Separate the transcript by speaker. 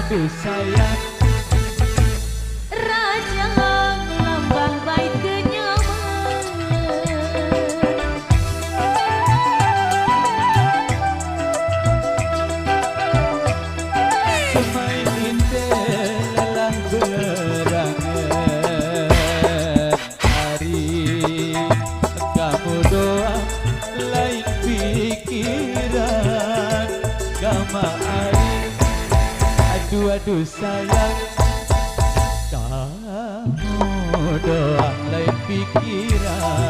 Speaker 1: aduh sayang
Speaker 2: Raja lambang baik kenyamanan
Speaker 1: semai indah lelah berangan hari kamu doa lain pikiran gama hari aduh sayang kamu doa lain pikiran